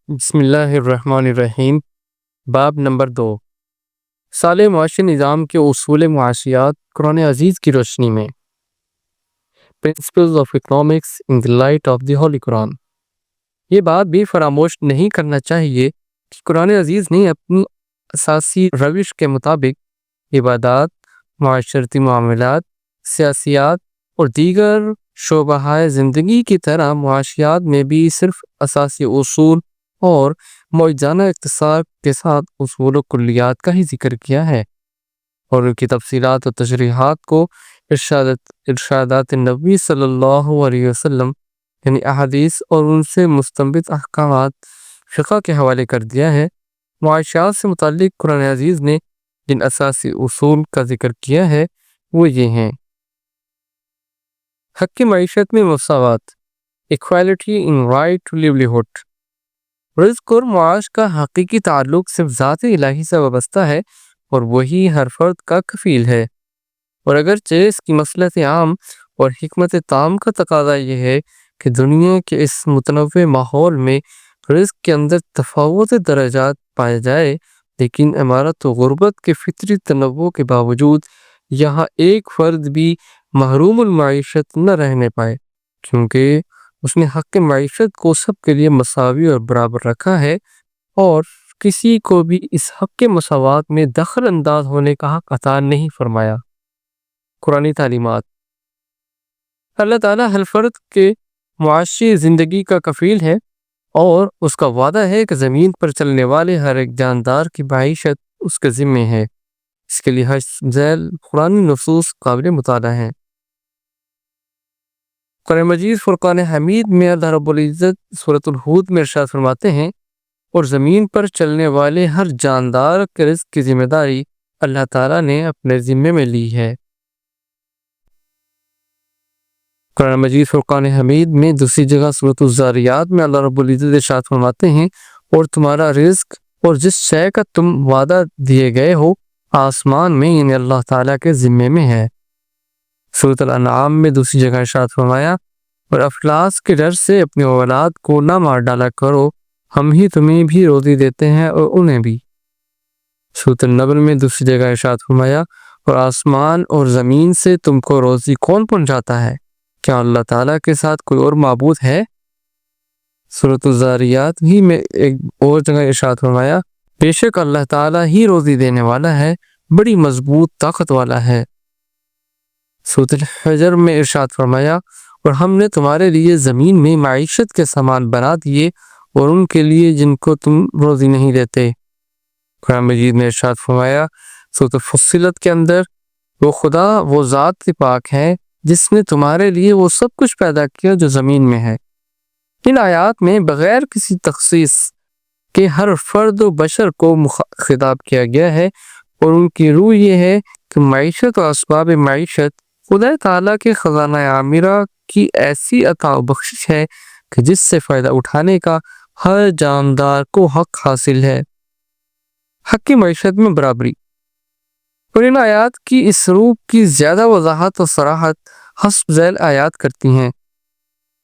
بسم اللہ الرحمن الرحیم۔ باب نمبر 2، صالح معاشی نظام کے اصول معاشیات قرآن عزیز کی روشنی میں۔ Principles of economics in the light of the holy قرآن۔ یہ بات بھی فراموش نہیں کرنا چاہیے کہ قرآن عزیز نے اپنی اساسی روش کے مطابق عبادات، معاشرتی معاملات، سیاسیات اور دیگر شعبۂ زندگی کی طرح معاشیات میں بھی صرف اساسی اصول اور معجزانہ اختصار کے ساتھ اصول و کلیات کا ہی ذکر کیا ہے، اور ان کی تفصیلات و تشریحات کو ارشادات نبی صلی اللہ علیہ وسلم یعنی احادیث اور ان سے مستنبط احکامات فقہ کے حوالے کر دیا ہے۔ معاشیات سے متعلق قرآن عزیز نے جن اساسی اصول کا ذکر کیا ہے وہ یہ ہیں: حق کی معیشت میں مساوات، ایکوالٹی ان رائٹ ٹو لیولیہوڈ۔ رزق اور معاش کا حقیقی تعلق صرف ذات الہی سے وابستہ ہے اور وہی ہر فرد کا کفیل ہے، اور اگرچہ اس کی مصلحت عام اور حکمت تام کا تقاضا یہ ہے کہ دنیا کے اس متنوع ماحول میں رزق کے اندر تفاوت درجات پائے جائے، لیکن امارت و غربت کے فطری تنوع کے باوجود یہاں ایک فرد بھی محروم المعیشت نہ رہنے پائے، کیونکہ اس نے حق معیشت کو سب کے لیے مساوی اور برابر رکھا ہے اور کسی کو بھی اس حق مساوات میں دخل انداز ہونے کا حق عطا نہیں فرمایا۔ قرآنی تعلیمات: اللہ تعالیٰ ہر فرد کے معاشی زندگی کا کفیل ہے اور اس کا وعدہ ہے کہ زمین پر چلنے والے ہر ایک جاندار کی معیشت اس کے ذمے ہے۔ اس کے لیے ذیل قرآنی نصوص قابل مطالعہ ہیں۔ قرآن مجید فرقان حمید میں اللہ رب العزت سورۃ الہود میں ارشاد فرماتے ہیں، اور زمین پر چلنے والے ہر جاندار کے رزق کی ذمہ داری اللہ تعالیٰ نے اپنے ذمے میں لی ہے۔ قرآن مجید فرقان حمید میں دوسری جگہ سورۃ الذاریات میں اللہ رب العزت ارشاد فرماتے ہیں، اور تمہارا رزق اور جس شے کا تم وعدہ دیے گئے ہو آسمان میں یعنی اللہ تعالیٰ کے ذمے میں ہے۔ سورۃ الانعام میں دوسری جگہ ارشاد فرمایا، اور افلاس کے ڈر سے اپنی اولاد کو نہ مار ڈالا کرو، ہم ہی تمہیں بھی روزی دیتے ہیں اور انہیں بھی۔ سورۃ النمل میں دوسری جگہ ارشاد فرمایا، اور آسمان اور زمین سے تم کو روزی کون پہنچاتا ہے؟ کیا اللہ تعالیٰ کے ساتھ کوئی اور معبود ہے؟ سورۃ الذاریات ہی میں ایک اور جگہ ارشاد فرمایا، بے شک اللہ تعالیٰ ہی روزی دینے والا ہے، بڑی مضبوط طاقت والا ہے۔ سورۃ الحجر میں ارشاد فرمایا، اور ہم نے تمہارے لیے زمین میں معیشت کے سامان بنا دیے اور ان کے لیے جن کو تم روزی نہیں دیتے۔ قرآن مجید نے ارشاد فرمایا سورۃ فصلت کے اندر، وہ خدا وہ ذات پاک ہے جس نے تمہارے لیے وہ سب کچھ پیدا کیا جو زمین میں ہے۔ ان آیات میں بغیر کسی تخصیص کے ہر فرد و بشر کو خطاب کیا گیا ہے، اور ان کی روح یہ ہے کہ معیشت و اسباب معیشت خدا تعالیٰ کے خزانہ عامرہ کی ایسی عطا و بخشش ہے کہ جس سے فائدہ اٹھانے کا ہر جاندار کو حق حاصل ہے۔ حق کی معیشت میں برابری، اور ان آیات کی اس روح کی زیادہ وضاحت و صراحت حسب ذیل آیات کرتی ہیں۔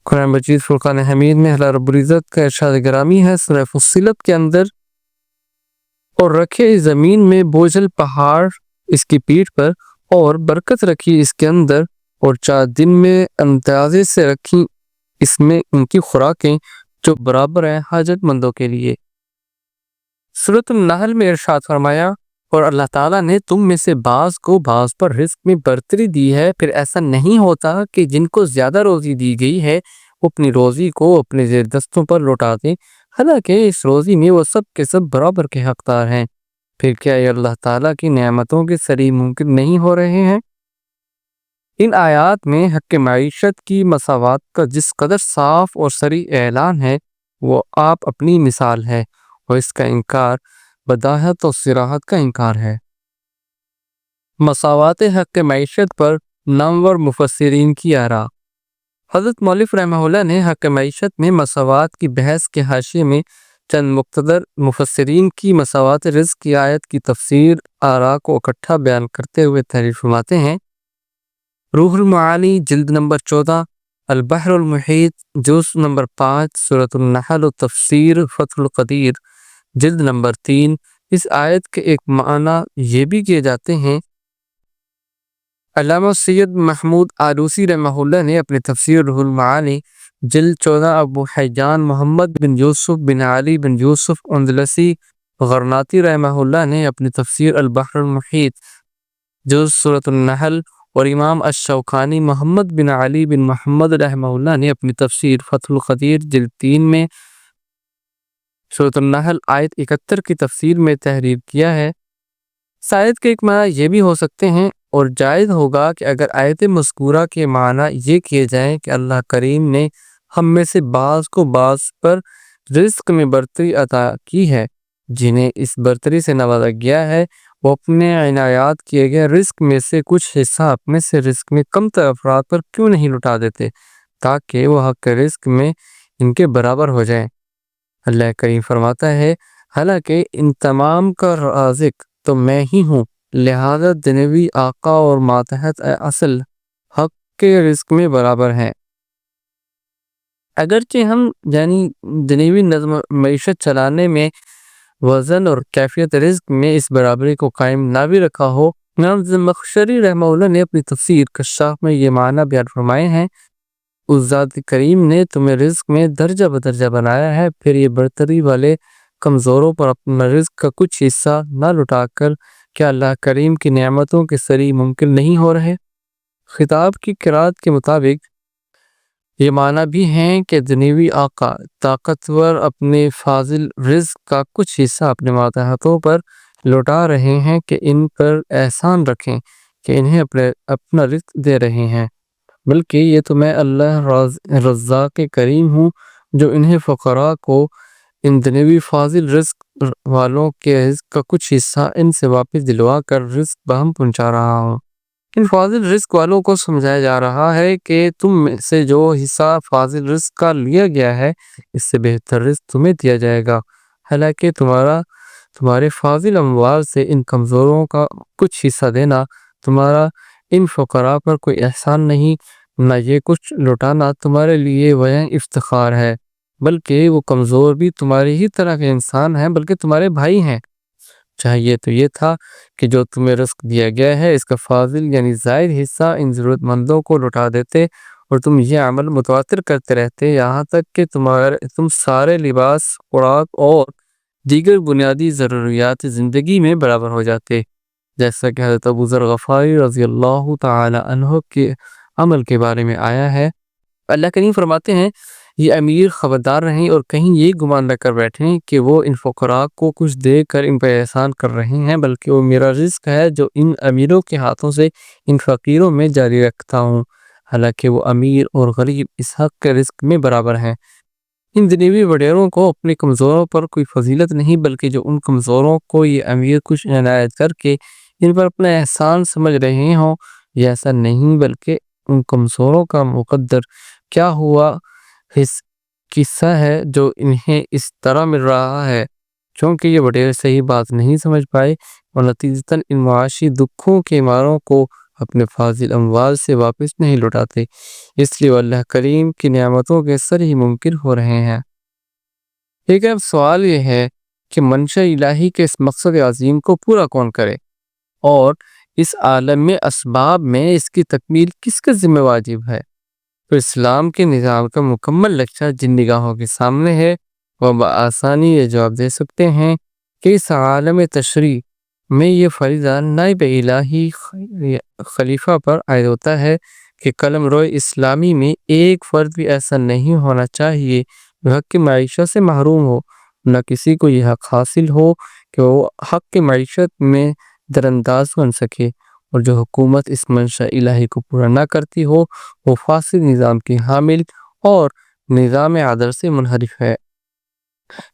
قرآن مجید فرقان حمید میں اللہ رب العزت کا ارشاد گرامی ہے سورہ فصلت کے اندر، اور رکھے اس زمین میں بوجھل پہاڑ اس کی پیٹھ پر، اور برکت رکھی اس کے اندر، اور 4 دن میں اندازے سے رکھی اس میں ان کی خوراکیں جو برابر ہیں حاجت مندوں کے لیے۔ سورۃ النحل میں ارشاد فرمایا، اور اللہ تعالیٰ نے تم میں سے بعض کو بعض پر رزق میں برتری دی ہے، پھر ایسا نہیں ہوتا کہ جن کو زیادہ روزی دی گئی ہے وہ اپنی روزی کو اپنے زیر دستوں پر لوٹا دیں، حالانکہ اس روزی میں وہ سب کے سب برابر کے حقدار ہیں۔ پھر کیا یہ اللہ تعالیٰ کی نعمتوں کے سری ممکن نہیں ہو رہے ہیں؟ ان آیات میں حق معیشت کی مساوات کا جس قدر صاف اور صریح اعلان ہے وہ آپ اپنی مثال ہے، اور اس کا انکار بداہت اور صراحت کا انکار ہے۔ مساوات حق معیشت پر نامور مفسرین کی آراء۔ حضرت مولوی رحمہ اللہ نے حق معیشت میں مساوات کی بحث کے حاشیے میں چند مقتدر مفسرین کی مساوات رزق کی آیت کی تفسیر آراء کو اکٹھا بیان کرتے ہوئے تحریر فرماتے ہیں، روح المعانی جلد نمبر 14 البحر المحیط جز نمبر 5 سورۃ النحل و تفسیر فتح القدیر جلد نمبر 3۔ اس آیت کے ایک معنی یہ بھی کیے جاتے ہیں۔ علامہ سید محمود آلوسی رحمہ اللہ نے اپنی تفسیر روح المعانی جلد 14 ابو حیان محمد بن یوسف بن علی بن یوسف اندلسی غرناطی رحمہ اللہ نے اپنی تفسیر البحر المحیط جز سورۃ النحل، اور امام الشوکانی محمد بن علی بن محمد رحمہ اللہ نے اپنی تفسیر فتح القدیر جلد 3 میں سورۃ النحل آیت 71 کی تفسیر میں تحریر کیا ہے۔ اس آیت کے ایک معنی یہ بھی ہو سکتے ہیں، اور جائز ہوگا کہ اگر آیت مذکورہ کے معنی یہ کیے جائیں کہ اللہ کریم نے ہم میں سے بعض کو بعض پر رزق میں برتری عطا کی ہے، جنہیں اس برتری سے نوازا گیا ہے، وہ اپنے عنایات کیے گئے رزق میں سے کچھ حصہ اپنے سے رزق میں کم تر افراد پر کیوں نہیں لٹا دیتے تاکہ وہ حق رزق میں ان کے برابر ہو جائیں۔ اللہ کریم فرماتا ہے، حالانکہ ان تمام کا رازق تو میں ہی ہوں، لہذا دنیوی آقا اور ماتحت اصل حق کے رزق میں برابر ہیں۔ اگرچہ ہم دنیوی نظم معیشت چلانے میں وزن اور کیفیت رزق میں اس برابری کو قائم نہ بھی رکھا ہو، امام زمخشری رحمہ اللہ نے اپنی تفسیر کشاف میں یہ معنی بیان فرمائے ہیں، اس ذات کریم نے تمہیں رزق میں درجہ بدرجہ بنایا ہے، پھر یہ برتری والے کمزوروں پر اپنا رزق کا کچھ حصہ نہ لٹا کر کیا اللہ کریم کی نعمتوں کے سری ممکن نہیں ہو رہے۔ خطاب کی قرات کے مطابق یہ معنی بھی ہیں کہ دنیوی آقا طاقتور اپنے فاضل رزق کا کچھ حصہ اپنے ماتحتوں پر لوٹا رہے ہیں کہ ان پر احسان رکھیں کہ انہیں اپنا رزق دے رہے ہیں، بلکہ یہ تو میں اللہ رزاق کریم ہوں جو انہیں فقراء کو ان دنیوی فاضل رزق والوں کے رزق کا کچھ حصہ ان سے واپس دلوا کر رزق بہم پہنچا رہا ہوں۔ ان فاضل رزق والوں کو سمجھایا جا رہا ہے کہ تم میں سے جو حصہ فاضل رزق کا لیا گیا ہے اس سے بہتر رزق تمہیں دیا جائے گا، حالانکہ تمہارے فاضل اموال سے ان کمزوروں کا کچھ حصہ دینا تمہارا ان فقراء پر کوئی احسان نہیں، نہ یہ کچھ لوٹانا تمہارے لیے وجہ افتخار ہے، بلکہ وہ کمزور بھی تمہاری ہی طرح کے انسان ہیں، بلکہ تمہارے بھائی ہیں۔ چاہیے تو یہ تھا کہ جو تمہیں رزق دیا گیا ہے اس کا فاضل زائد حصہ ان ضرورت مندوں کو لوٹا دیتے، اور تم یہ عمل متواتر کرتے رہتے یہاں تک کہ تم سارے لباس، خوراک اور دیگر بنیادی ضروریات زندگی میں برابر ہو جاتے، جیسا کہ حضرت ابو ذر غفاری رضی اللہ تعالی عنہ کے عمل کے بارے میں آیا ہے۔ اللہ کریم فرماتے ہیں، یہ امیر خبردار رہیں اور کہیں یہ گمان نہ کر بیٹھیں کہ وہ ان فقراء کو کچھ دے کر ان پر احسان کر رہے ہیں، بلکہ وہ میرا رزق ہے جو ان امیروں کے ہاتھوں سے ان فقیروں میں جاری رکھتا ہوں، حالانکہ وہ امیر اور غریب اس حق کے رزق میں برابر ہیں۔ ان دنیوی وڈیروں کو اپنے کمزوروں پر کوئی فضیلت نہیں، بلکہ جو ان کمزوروں کو یہ امیر کچھ عنایت کر کے ان پر اپنا احسان سمجھ رہے ہوں، یہ ایسا نہیں بلکہ ان کمزوروں کا مقدر کیا ہوا قصہ ہے جو انہیں اس طرح مل رہا ہے، چونکہ یہ وڈیر صحیح بات نہیں سمجھ پائے اور نتیجتاً ان معاشی دکھوں کے ماروں کو اپنے فاضل اموال سے واپس نہیں لوٹاتے، اس لیے وہ اللہ کریم کی نعمتوں کے سر ہی منکر ہو رہے ہیں۔ ایک اب سوال یہ ہے کہ منشا الہی کے اس مقصد عظیم کو پورا کون کرے، اور اس عالم میں اسباب میں اس کی تکمیل کس کا ذمہ واجب ہے؟ تو اسلام کے نظام کا مکمل نقشہ جن نگاہوں کے سامنے ہے وہ بآسانی یہ جواب دے سکتے ہیں کہ اس عالم تشریع میں یہ فریضہ نائب الہی خلیفہ پر عائد ہوتا ہے کہ قلم روئے اسلامی میں ایک فرد بھی ایسا نہیں ہونا چاہیے جو حق کی معیشت سے محروم ہو، نہ کسی کو یہ حق حاصل ہو کہ وہ حق کی معیشت میں درانداز بن سکے، اور جو حکومت اس منشا الہی کو پورا نہ کرتی ہو وہ فاسد نظام کی حامل اور نظام عدل سے منحرف ہے۔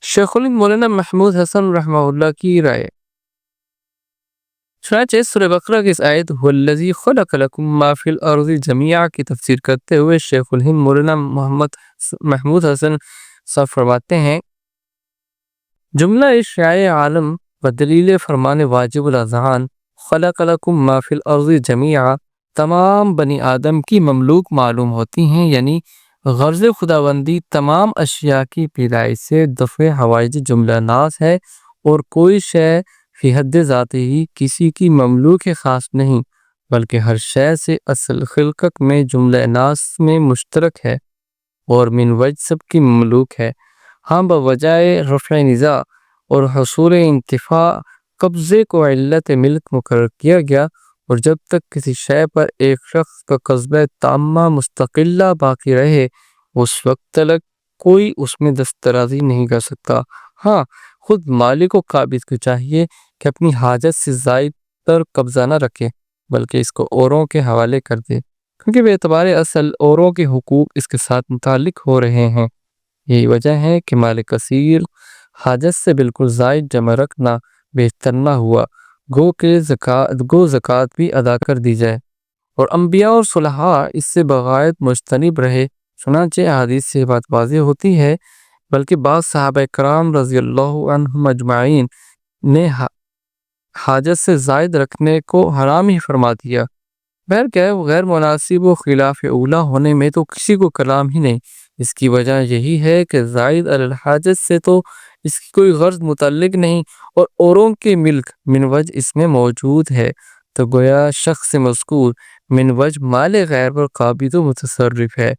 شیخ الہند مولانا محمود حسن رحمہ اللہ کی رائے، چنانچہ سورہ بقرہ کی اس آیت وَالَّذِي خَلَقَ لَكُم مَّا فِي الْأَرْضِ جَمِيعًا کی تفسیر کرتے ہوئے شیخ الہند مولانا محمود حسن صاحب فرماتے ہیں، جملہ اشاعۂ عالم و دلیل فرمان واجب الاذہان خلق لکم ما فی الارض جمیعا تمام بنی آدم کی مملوک معلوم ہوتی ہیں، یعنی غرض خداوندی تمام اشیاء کی پیدائش سے دفع حوائج جملہ ناس ہے، اور کوئی شے فی حد ذاتی ہی کسی کی مملوک خاص نہیں، بلکہ ہر شے سے اصل خلقت میں جملہ ناس میں مشترک ہے اور من وجہ سب کی مملوک ہے۔ ہاں، بوجہ رفع نزاع اور حصول انتفاع قبضے کو علت ملک مقرر کیا گیا، اور جب تک کسی شے پر ایک شخص کا قصبہ تامہ مستقلہ باقی رہے، اس وقت تک کوئی اس میں دسترازی نہیں کر سکتا۔ ہاں، خود مالک و قابض کو چاہیے کہ اپنی حاجت سے زائد پر قبضہ نہ رکھے، بلکہ اس کو اوروں کے حوالے کر دے، کیونکہ بے اعتبار اصل اوروں کے حقوق اس کے ساتھ متعلق ہو رہے ہیں۔ یہی وجہ ہے کہ مال کثیر حاجت سے بالکل زائد جمع رکھنا بہتر نہ ہوا، گو زکوٰۃ بھی ادا کر دی جائے، اور انبیاء اور صلحاء اس سے بغایت مجتنب رہے۔ چنانچہ احادیث سے بات واضح ہوتی ہے، بلکہ بعض صحابہ کرام رضی اللہ عنہم اجمعین نے حاجت سے زائد رکھنے کو حرام ہی فرما دیا۔ غیر مناسب و خلاف اولیٰ ہونے میں تو کسی کو کلام ہی نہیں۔ اس کی وجہ یہی ہے کہ زائد علی الحاجت سے تو اس کی کوئی غرض متعلق نہیں، اور اوروں کے ملک من وجہ اس میں موجود ہے، تو گویا شخص مذکور من وجہ مال غیر پر قابض و متصرف ہے۔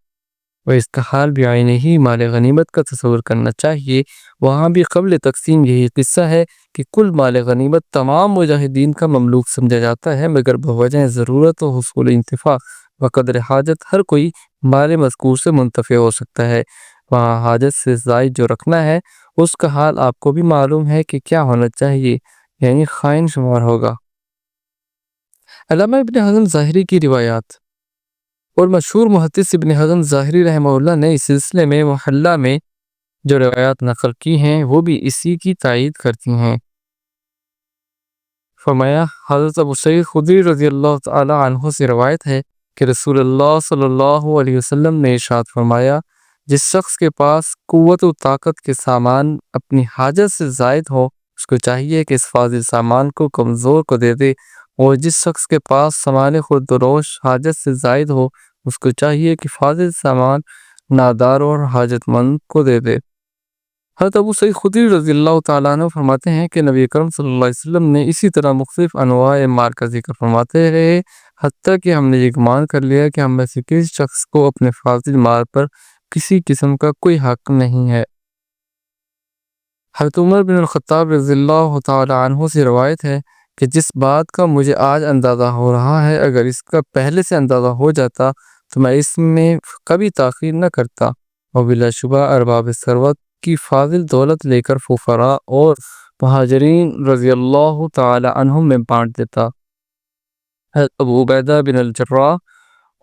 اور اس کا حال بھی عین ہی مال غنیمت کا تصور کرنا چاہیے۔ وہاں بھی قبل تقسیم یہی قصہ ہے کہ کل مال غنیمت تمام مجاہدین کا مملوک سمجھا جاتا ہے، مگر بوجہ ضرورت و حصول انتفاع وقدر حاجت ہر کوئی مال مذکور سے منتفع ہو سکتا ہے۔ وہاں حاجت سے زائد جو رکھنا ہے، اس کا حال آپ کو بھی معلوم ہے کہ کیا ہونا چاہیے، یعنی خائن شمار ہوگا۔ علامہ ابن حزم ظاہری کی روایات اور مشہور محدث ابن حزم ظاہری رحمہ اللہ نے اس سلسلے میں محلہ میں جو روایات نقل کی ہیں وہ بھی اسی کی تائید کرتی ہیں۔ فرمایا، حضرت ابو سعید خدری رضی اللہ تعالی عنہ سے روایت ہے کہ رسول اللہ صلی اللہ علیہ وسلم نے ارشاد فرمایا، جس شخص کے پاس قوت و طاقت کے سامان اپنی حاجت سے زائد ہو، اس کو چاہیے کہ اس فاضل سامان کو کمزور کو دے دے، اور جس شخص کے پاس سامان خود فروش حاجت سے زائد ہو، اس کو چاہیے کہ فاضل سامان نادار اور حاجت مند کو دے دے۔ حضرت ابو سعید خدری رضی اللہ تعالیٰ عنہ فرماتے ہیں کہ نبی کرم صلی اللہ علیہ وسلم نے اسی طرح مختلف انواع مال کا ذکر فرماتے رہے، حتیٰ کہ ہم نے یہ گمان کر لیا کہ ہم میں سے کسی شخص کو اپنے فاضل مال پر کسی قسم کا کوئی حق نہیں ہے۔ حضرت عمر بن الخطاب رضی اللہ تعالیٰ عنہ سے روایت ہے کہ جس بات کا مجھے آج اندازہ ہو رہا ہے، اگر اس کا پہلے سے اندازہ ہو جاتا تو میں اس میں کبھی تاخیر نہ کرتا، اور بلا شبہ ارباب ثروت کی فاضل دولت لے کر فقراء اور مہاجرین رضی اللہ تعالی عنہم میں بانٹ دیتا۔ حضرت ابو عبیدہ بن الجراح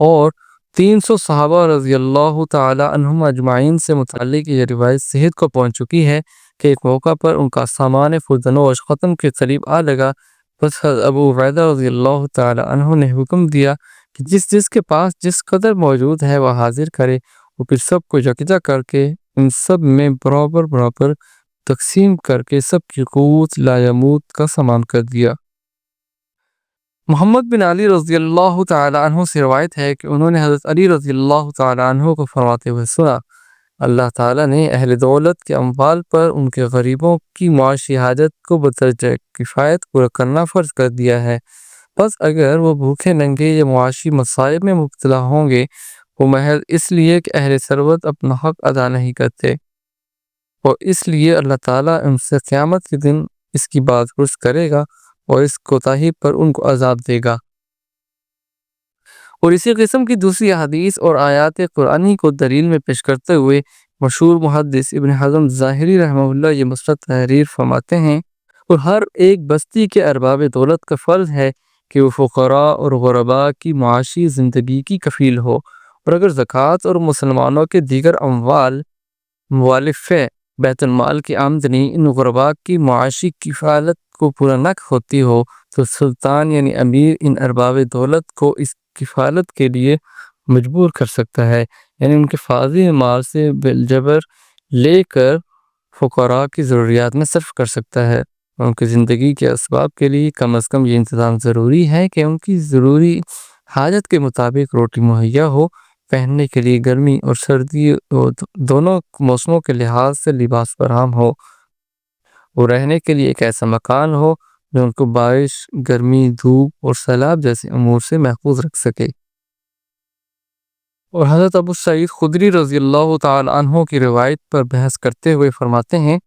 اور 300 صحابہ رضی اللہ تعالی عنہم اجمعین سے متعلق یہ روایت صحت کو پہنچ چکی ہے کہ ایک موقع پر ان کا سامان فروش ختم کے قریب آ لگا، بس حضرت ابو عبیدہ رضی اللہ تعالی عنہ نے حکم دیا کہ جس کے پاس جس قدر موجود ہے وہ حاضر کرے، اور پھر سب کو یکجا کر کے ان سب میں برابر تقسیم کر کے سب کی قوت لا یموت کا سامان کر دیا۔ محمد بن علی رضی اللہ تعالی عنہ سے روایت ہے کہ انہوں نے حضرت علی رضی اللہ تعالی عنہ کو فرماتے ہوئے سنا، اللہ تعالیٰ نے اہل دولت کے اموال پر ان کے غریبوں کی معاشی حاجت کو بدرجہ کفایت پورا کرنا فرض کر دیا ہے، بس اگر وہ بھوکے ننگے یا معاشی مصائب میں مبتلا ہوں گے، وہ محض اس لیے کہ اہل ثروت اپنا حق ادا نہیں کرتے، اور اس لیے اللہ تعالیٰ ان سے قیامت کے دن اس کی بات پرس کرے گا اور اس کوتاہی پر ان کو عذاب دے گا۔ اور اسی قسم کی دوسری حدیث اور آیات قرآنی کو دلیل میں پیش کرتے ہوئے مشہور محدث ابن حزم ظاہری رحمہ اللہ یہ مثبت تحریر فرماتے ہیں، اور ہر ایک بستی کے ارباب دولت کا فرض ہے کہ وہ فقراء اور غرباء کی معاشی زندگی کی کفیل ہو، اور اگر زکوٰۃ اور مسلمانوں کے دیگر اموال موالف بیت المال کی آمدنی ان غرباء کی معاشی کفالت کو پورا نہ ہوتی ہو، تو سلطان یعنی امیر ان ارباب دولت کو اس کفالت کے لیے مجبور کر سکتا ہے، یعنی ان کے فاضل مال سے بالجبر لے کر فقراء کی ضروریات میں صرف کر سکتا ہے۔ ان کی زندگی کے اسباب کے لیے کم از کم یہ انتظام ضروری ہے کہ ان کی ضروری حاجت کے مطابق روٹی مہیا ہو، پہننے کے لیے گرمی اور سردی دونوں موسموں کے لحاظ سے لباس فراہم ہو، اور رہنے کے لیے ایک ایسا مکان ہو جو ان کو بارش، گرمی، دھوپ اور سیلاب جیسے امور سے محفوظ رکھ سکے۔ اور حضرت ابو سعید خدری رضی اللہ تعالی عنہ کی روایت پر بحث کرتے ہوئے فرماتے ہیں،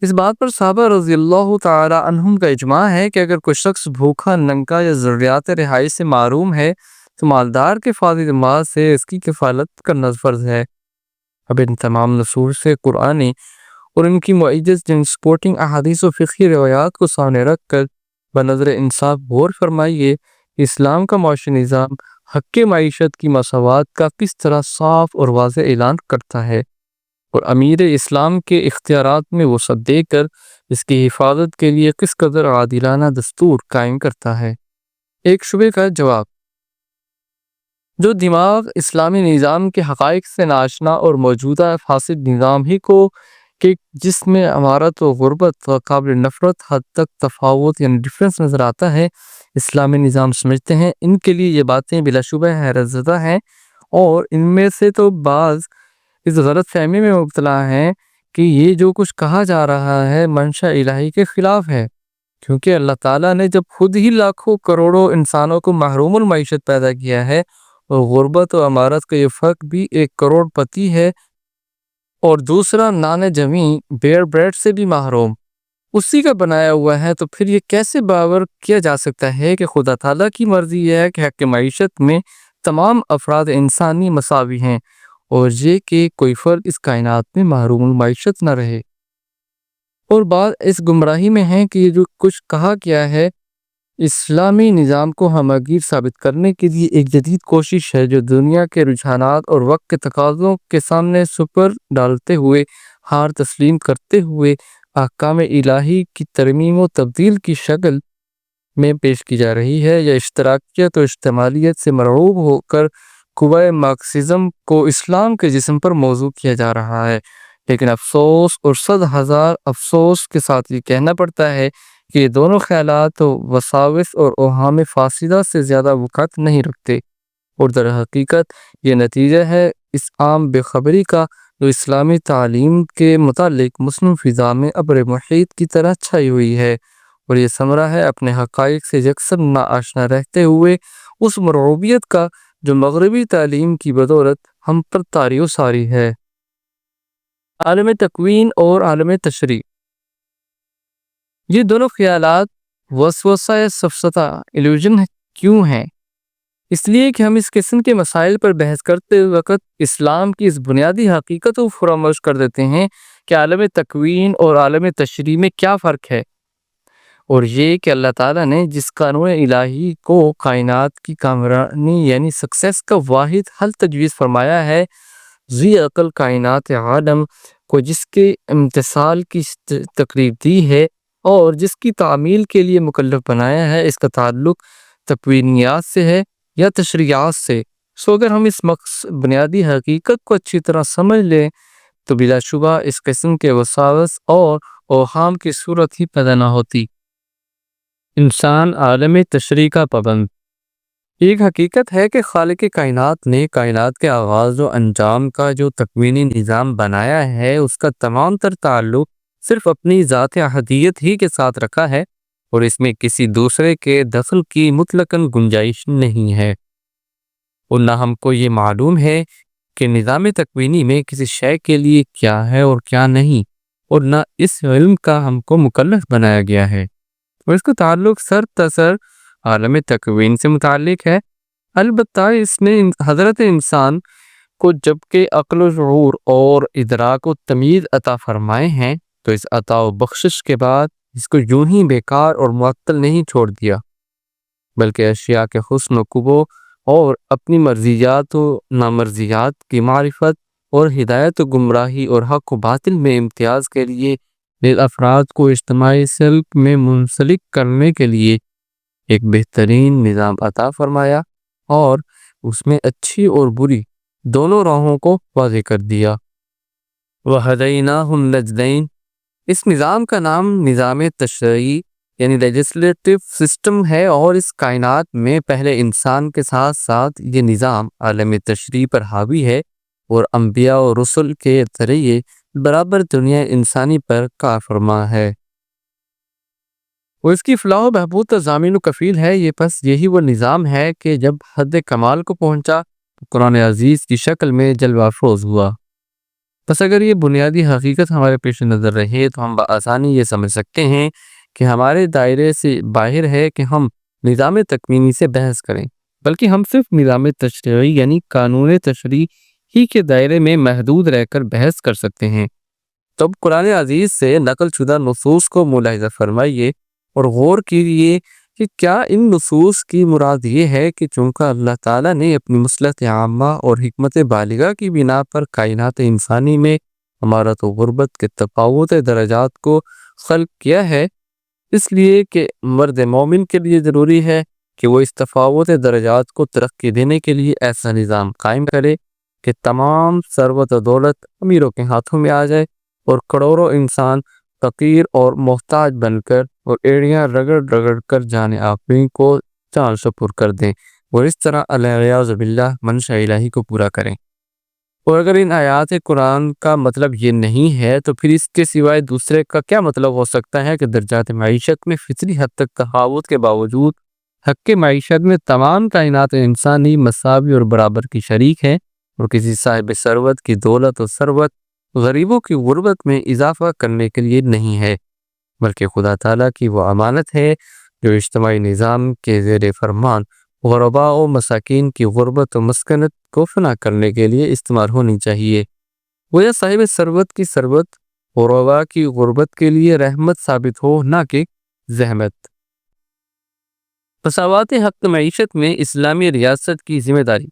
اس بات پر صحابہ رضی اللہ تعالی عنہم کا اجماع ہے کہ اگر کوئی شخص بھوکا، ننگا یا ضروریات رہائش سے محروم ہے تو مالدار کے فاضل مال سے اس کی کفالت کرنا فرض ہے۔ اب ان تمام نصوص سے قرآنی اور ان کی معجز جن سپورٹنگ احادیث و فقہی روایات کو سامنے رکھ کر بنظر انصاف غور فرمائیے، اسلام کا معاشی نظام حق معیشت کی مساوات کا کس طرح صاف اور واضح اعلان کرتا ہے، اور امیر اسلام کے اختیارات میں وسعت دے کر اس کی حفاظت کے لیے کس قدر عادلانہ دستور قائم کرتا ہے۔ ایک شبے کا جواب: جو دماغ اسلامی نظام کے حقائق سے ناشنا اور موجودہ فاسد نظام ہی کو کہ جس میں امارت و غربت و قابل نفرت حد تک تفاوت یعنی ڈفرنس نظر آتا ہے، اسلامی نظام سمجھتے ہیں، ان کے لیے یہ باتیں بلا شبہ حیرت زدہ ہیں، اور ان میں سے تو بعض اس غلط فہمی میں مبتلا ہیں کہ یہ جو کچھ کہا جا رہا ہے منشا الہی کے خلاف ہے، کیونکہ اللہ تعالیٰ نے جب خود ہی لاکھوں کروڑوں انسانوں کو محروم المعیشت پیدا کیا ہے، اور غربت و امارت کا یہ فرق بھی ایک کروڑ پتی ہے اور دوسرا نان جمی بیئر بریڈ سے بھی محروم اسی کا بنایا ہوا ہے، تو پھر یہ کیسے باور کیا جا سکتا ہے کہ خدا تعالیٰ کی مرضی یہ ہے کہ حق معیشت میں تمام افراد انسانی مساوی ہیں، اور یہ کہ کوئی فرد اس کائنات میں محروم المعیشت نہ رہے۔ اور بعض اس گمراہی میں ہیں کہ یہ جو کچھ کہا گیا ہے اسلامی نظام کو ہمگیر ثابت کرنے کے لیے ایک جدید کوشش ہے جو دنیا کے رجحانات اور وقت کے تقاضوں کے سامنے سپر ڈالتے ہوئے، ہار تسلیم کرتے ہوئے احکام الہی کی ترمیم و تبدیل کی شکل میں پیش کی جا رہی ہے، یا اشتراکیت و اجتماعیت سے مرعوب ہو کر قوہ مارکسزم کو اسلام کے جسم پر موضوع کیا جا رہا ہے۔ لیکن افسوس اور 100,000 افسوس کے ساتھ یہ کہنا پڑتا ہے کہ یہ دونوں خیالات وساوس اور اوہام فاسدہ سے زیادہ وقعت نہیں رکھتے، اور در حقیقت یہ نتیجہ ہے اس عام بے خبری کا جو اسلامی تعلیم کے متعلق مسلم فضا میں ابر محیط کی طرح چھائی ہوئی ہے، اور یہ ثمرہ ہے اپنے حقائق سے یکسر ناآشنا رہتے ہوئے اس مرعوبیت کا جو مغربی تعلیم کی بدولت ہم پر طاری و ساری ہے۔ عالم تکوین اور عالم تشریع، یہ دونوں خیالات وسوسہ سفسطہ ایلوژن کیوں ہیں؟ اس لیے کہ ہم اس قسم کے مسائل پر بحث کرتے وقت اسلام کی اس بنیادی حقیقت کو فراموش کر دیتے ہیں کہ عالم تکوین اور عالم تشریع میں کیا فرق ہے، اور یہ کہ اللہ تعالیٰ نے جس قانون الہی کو کائنات کی کامرانی یعنی سکسیس کا واحد حل تجویز فرمایا ہے، ذی عقل کائنات عالم کو جس کے امتثال کی تقریب دی ہے اور جس کی تعمیل کے لیے مکلف بنایا ہے، اس کا تعلق تکوینیات سے ہے یا تشریعات سے۔ سو اگر ہم اس بنیادی حقیقت کو اچھی طرح سمجھ لیں تو بلا شبہ اس قسم کے وساوس اور اوہام کی صورت ہی پیدا نہ ہوتی۔ انسان عالم تشریع کا پابند۔ ایک حقیقت ہے کہ خالق کائنات نے کائنات کے آغاز و انجام کا جو تکوینی نظام بنایا ہے اس کا تمام تر تعلق صرف اپنی ذات احدیت ہی کے ساتھ رکھا ہے، اور اس میں کسی دوسرے کے دخل کی مطلقاً گنجائش نہیں ہے، اور نہ ہم کو یہ معلوم ہے کہ نظام تکوینی میں کسی شے کے لیے کیا ہے اور کیا نہیں، اور نہ اس علم کا ہم کو مکلف بنایا گیا ہے، اور اس کا تعلق سر تسر عالم تکوین سے متعلق ہے۔ البتہ اس نے حضرت انسان کو جبکہ عقل و شعور اور ادراک و تمیز عطا فرمائے ہیں تو اس عطا و بخشش کے بعد اس کو یوں ہی بیکار اور معطل نہیں چھوڑ دیا، بلکہ اشیاء کے حسن و قبح اور اپنی مرضیات و نامرضیات کی معرفت اور ہدایت و گمراہی اور حق و باطل میں امتیاز کے لیے افراد کو اجتماعی سلک میں منسلک کرنے کے لیے ایک بہترین نظام عطا فرمایا، اور اس میں اچھی اور بری دونوں راہوں کو واضح کر دیا۔ وَهَدَيْنَاهُ النَّجْدَيْنِ، اس نظام کا نام نظام تشریعی یعنی لیجسلیٹو سسٹم ہے، اور اس کائنات میں پہلے انسان کے ساتھ ساتھ یہ نظام عالم تشریع پر حاوی ہے، اور انبیاء و رسل کے ذریعے برابر دنیا انسانی پر کار فرما ہے، اور اس کی فلاح و بہبود کا ضامن و کفیل ہے۔ یہ پس یہی وہ نظام ہے کہ جب حد کمال کو پہنچا تو قرآن عزیز کی شکل میں جلوہ افروز ہوا۔ بس اگر یہ بنیادی حقیقت ہمارے پیش نظر رہے تو ہم بآسانی یہ سمجھ سکتے ہیں کہ ہمارے دائرے سے باہر ہے کہ ہم نظام تکوینی سے بحث کریں، بلکہ ہم صرف نظام تشریعی یعنی قانون تشریع ہی کے دائرے میں محدود رہ کر بحث کر سکتے ہیں۔ تب قرآن عزیز سے نقل شدہ نصوص کو ملاحظہ فرمائیے اور غور کیجیے کہ کیا ان نصوص کی مراد یہ ہے کہ چونکہ اللہ تعالیٰ نے اپنی مصلحت عامہ اور حکمت بالغہ کی بنا پر کائنات انسانی میں امارت و غربت کے تفاوت درجات کو خلق کیا ہے، اس لیے کہ مرد مومن کے لیے ضروری ہے کہ وہ اس تفاوت درجات کو ترقی دینے کے لیے ایسا نظام قائم کرے کہ تمام ثروت و دولت امیروں کے ہاتھوں میں آ جائے اور کروڑوں انسان فقیر اور محتاج بن کر اور ایڑیاں رگڑ رگڑ کر جانے آفرین کو چال سپر کر دیں، اور اس طرح العیاذ باللہ منشا الہی کو پورا کریں۔ اور اگر ان آیات قرآن کا مطلب یہ نہیں ہے تو پھر اس کے سوائے دوسرے کا کیا مطلب ہو سکتا ہے کہ درجات معیشت میں فطری حد تک تفاوت کے باوجود حق معیشت میں تمام کائنات انسانی مساوی اور برابر کی شریک ہیں، اور کسی صاحب ثروت کی دولت و ثروت غریبوں کی غربت میں اضافہ کرنے کے لیے نہیں ہے، بلکہ خدا تعالیٰ کی وہ امانت ہے جو اجتماعی نظام کے زیر فرمان غرباء و مساکین کی غربت و مسکنت کو فنا کرنے کے لیے استعمال ہونی چاہیے۔ گویا صاحب ثروت کی ثروت غرباء کی غربت کے لیے رحمت ثابت ہو، نہ کہ زحمت۔ مساوات حق معیشت میں اسلامی ریاست کی ذمہ داری۔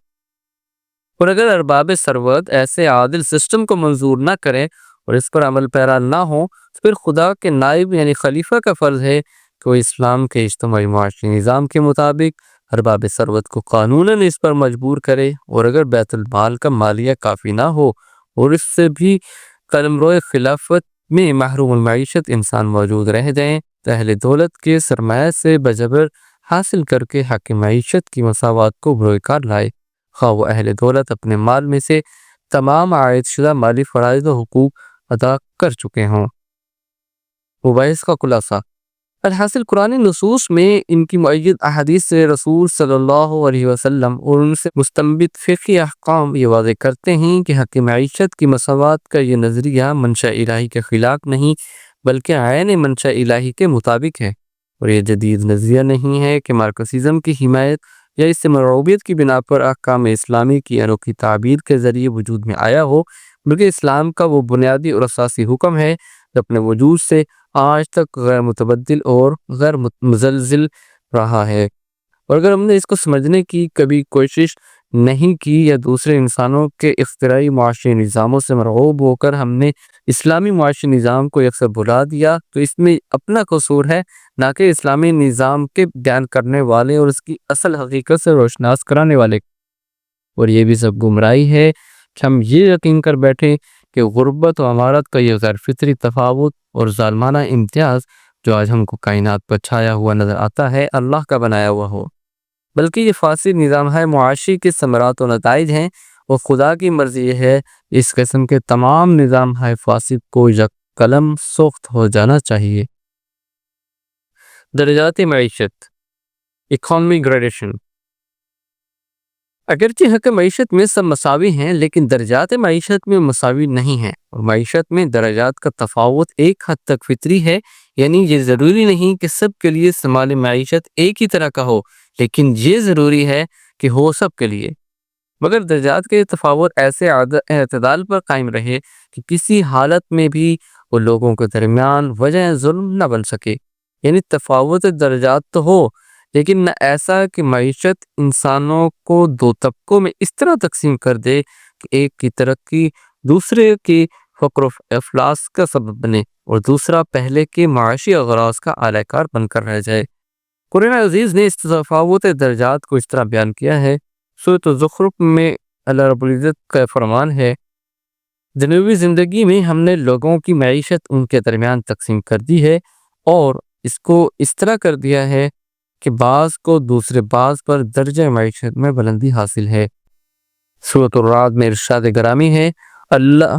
اور اگر ارباب ثروت ایسے عادل سسٹم کو منظور نہ کریں اور اس پر عمل پیرا نہ ہوں تو پھر خدا کے نائب یعنی خلیفہ کا فرض ہے کہ وہ اسلام کے اجتماعی معاشی نظام کے مطابق ارباب ثروت کو قانوناً اس پر مجبور کرے، اور اگر بیت المال کا مالیہ کافی نہ ہو اور اس سے بھی قلمرو خلافت میں محروم المعیشت انسان موجود رہ جائیں تو اہل دولت کے سرمایہ سے بجبر حاصل کر کے حق معیشت کی مساوات کو بروئے کار لائے، خواہ وہ اہل دولت اپنے مال میں سے تمام عائد شدہ مالی فرائض و حقوق ادا کر چکے ہوں۔ مباحث کا خلاصہ: الحاصل قرآن نصوص میں ان کی مؤید احادیث سے رسول صلی اللہ علیہ وسلم اور ان سے مستنبط فقہی احکام یہ واضح کرتے ہیں کہ حق معیشت کی مساوات کا یہ نظریہ منشا الہی کے خلاف نہیں بلکہ عین منشا الہی کے مطابق ہے، اور یہ جدید نظریہ نہیں ہے کہ مارکسزم کی حمایت یا اس سے مرعوبیت کی بنا پر احکام اسلامی کی انوکھی تعبیر کے ذریعے وجود میں آیا ہو، بلکہ اسلام کا وہ بنیادی اور اساسی حکم ہے جو اپنے وجود سے آج تک غیر متبدل اور غیر مزلزل رہا ہے۔ اور اگر ہم نے اس کو سمجھنے کی کبھی کوشش نہیں کی یا دوسرے انسانوں کے اختراعی معاشی نظاموں سے مرعوب ہو کر ہم نے اسلامی معاشی نظام کو یکسر بھلا دیا تو اس میں اپنا قصور ہے، نہ کہ اسلامی نظام کے بیان کرنے والے اور اس کی اصل حقیقت سے روشناس کرانے والے۔ اور یہ بھی سب گمراہی ہے کہ ہم یہ یقین کر بیٹھے کہ غربت و امارت کا یہ غیر فطری تفاوت اور ظالمانہ امتیاز جو آج ہم کو کائنات پر چھایا ہوا نظر آتا ہے اللہ کا بنایا ہوا ہو، بلکہ یہ فاسد نظام ہے معاشی کے ثمرات و نتائج ہیں، اور خدا کی مرضی یہ ہے اس قسم کے تمام نظام ہے فاسد کو یک قلم سوخت ہو جانا چاہیے۔ درجات معیشت، اکانومی گریڈیشن۔ اگرچہ حق معیشت میں سب مساوی ہیں لیکن درجات معیشت میں مساوی نہیں ہیں، اور معیشت میں درجات کا تفاوت ایک حد تک فطری ہے، یعنی یہ ضروری نہیں کہ سب کے لیے سمال معیشت ایک ہی طرح کا ہو، لیکن یہ ضروری ہے کہ ہو سب کے لیے، مگر درجات کے تفاوت ایسے اعتدال پر قائم رہے کہ کسی حالت میں بھی وہ لوگوں کے درمیان وجہ ظلم نہ بن سکے، یعنی تفاوت درجات تو ہو لیکن نہ ایسا کہ معیشت انسانوں کو دو طبقوں میں اس طرح تقسیم کر دے کہ ایک کی ترقی دوسرے کے فقر و افلاس کا سبب بنے اور دوسرا پہلے کے معاشی اغراض کا اعلی کار بن کر رہ جائے۔ قرآن عزیز نے اس تفاوت درجات کو اس طرح بیان کیا ہے۔ سورۃ الزخرف میں اللہ رب العزت کا فرمان ہے، دنیوی زندگی میں ہم نے لوگوں کی معیشت ان کے درمیان تقسیم کر دی ہے، اور اس کو اس طرح کر دیا ہے کہ بعض کو دوسرے بعض پر درجہ معیشت میں بلندی حاصل ہے۔ سورۃ الرعد میں ارشاد گرامی ہے، اللہ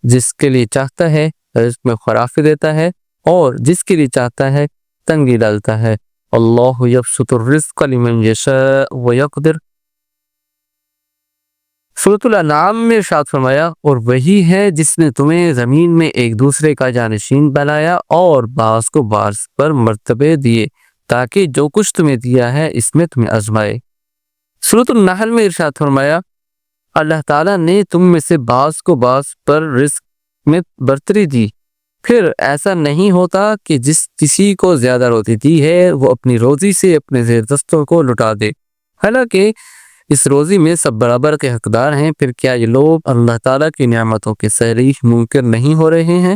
جس کے لیے چاہتا ہے رزق میں فراخی دیتا ہے اور جس کے لیے چاہتا ہے تنگی ڈالتا ہے۔ اللہ یبسط الرزق لمن یشاء ویقدر۔ سورۃ الانعام میں ارشاد فرمایا، اور وہی ہے جس نے تمہیں زمین میں ایک دوسرے کا جانشین بنایا اور بعض کو بعض پر مرتبے دیے تاکہ جو کچھ تمہیں دیا ہے اس میں تمہیں آزمائے۔ سورۃ النحل میں ارشاد فرمایا، اللہ تعالیٰ نے تم میں سے بعض کو بعض پر رزق میں برتری دی، پھر ایسا نہیں ہوتا کہ جس کسی کو زیادہ روزی دی ہے وہ اپنی روزی سے اپنے زیر دستوں کو لٹا دے، حالانکہ اس روزی میں سب برابر کے حقدار ہیں۔ پھر کیا یہ لوگ اللہ تعالیٰ کی نعمتوں کے صریح منکر نہیں ہو رہے ہیں؟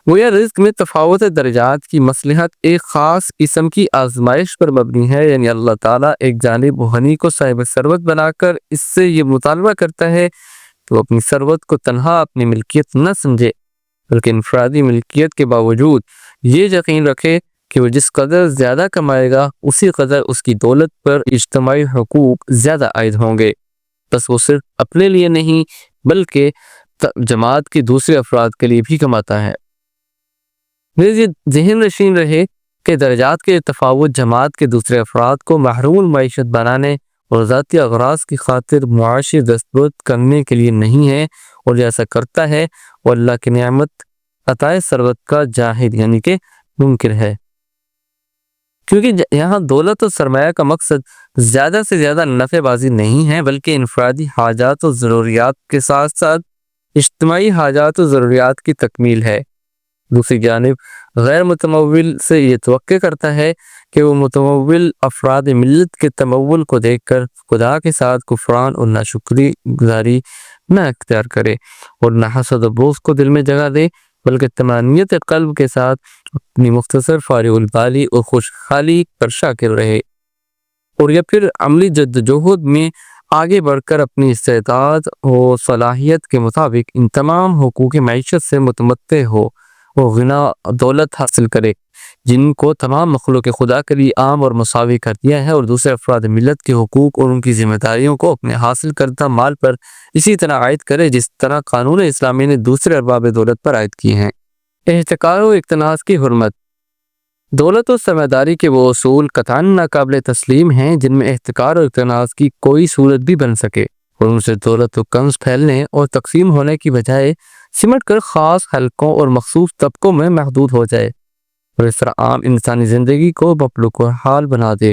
گویا رزق میں تفاوت درجات کی مصلحت ایک خاص قسم کی آزمائش پر مبنی ہے، یعنی اللہ تعالیٰ ایک جانب غنی کو صاحب ثروت بنا کر اس سے یہ مطالبہ کرتا ہے کہ وہ اپنی ثروت کو تنہا اپنی ملکیت نہ سمجھے بلکہ انفرادی ملکیت کے باوجود یہ یقین رکھے کہ وہ جس قدر زیادہ کمائے گا اسی قدر اس کی دولت پر اجتماعی حقوق زیادہ عائد ہوں گے۔ بس وہ صرف اپنے لیے نہیں بلکہ جماعت کے دوسرے افراد کے لیے بھی کماتا ہے۔ یہ ذہن نشین رہے کہ درجات کے تفاوت جماعت کے دوسرے افراد کو محروم المعیشت بنانے اور ذاتی اغراض کی خاطر معاشی دستبرد کرنے کے لیے نہیں ہے، اور جو ایسا کرتا ہے وہ اللہ کی نعمت عطائے ثروت کا جاہد یعنی کہ منکر ہے، کیونکہ یہاں دولت و سرمایہ کا مقصد زیادہ سے زیادہ نفع بازی نہیں ہے بلکہ انفرادی حاجات و ضروریات کے ساتھ ساتھ اجتماعی حاجات و ضروریات کی تکمیل ہے۔ دوسری جانب غیر متمول سے یہ توقع کرتا ہے کہ وہ متمول افراد ملت کے تمول کو دیکھ کر خدا کے ساتھ کفران اور ناشکری گزاری نہ اختیار کرے اور نہ حسد و بغض کو دل میں جگہ دے بلکہ طمانینت قلب کے ساتھ اپنی مختصر فارغ البالی اور خوشحالی پر شاکر رہے، اور یا پھر عملی جدوجہد میں آگے بڑھ کر اپنی استعداد و صلاحیت کے مطابق ان تمام حقوق معیشت سے متمتع ہو وہ غنا دولت حاصل کرے جن کو تمام مخلوق خدا کے لیے عام اور مساوی کر دیا ہے، اور دوسرے افراد ملت کے حقوق اور ان کی ذمہ داریوں کو اپنے حاصل کردہ مال پر اسی طرح عائد کرے جس طرح قانون اسلامی نے دوسرے ارباب دولت پر عائد کی ہیں۔ احتکار و اقتناص کی حرمت۔ دولت و سرمایہ کے وہ اصول قطعاً ناقابل تسلیم ہیں جن میں احتکار و اقتناص کی کوئی صورت بھی بن سکے اور ان سے دولت و کنز پھیلنے اور تقسیم ہونے کی بجائے سمٹ کر خاص حلقوں اور مخصوص طبقوں میں محدود ہو جائے اور اس طرح عام انسانی زندگی کو مفلوک حال بنا دے۔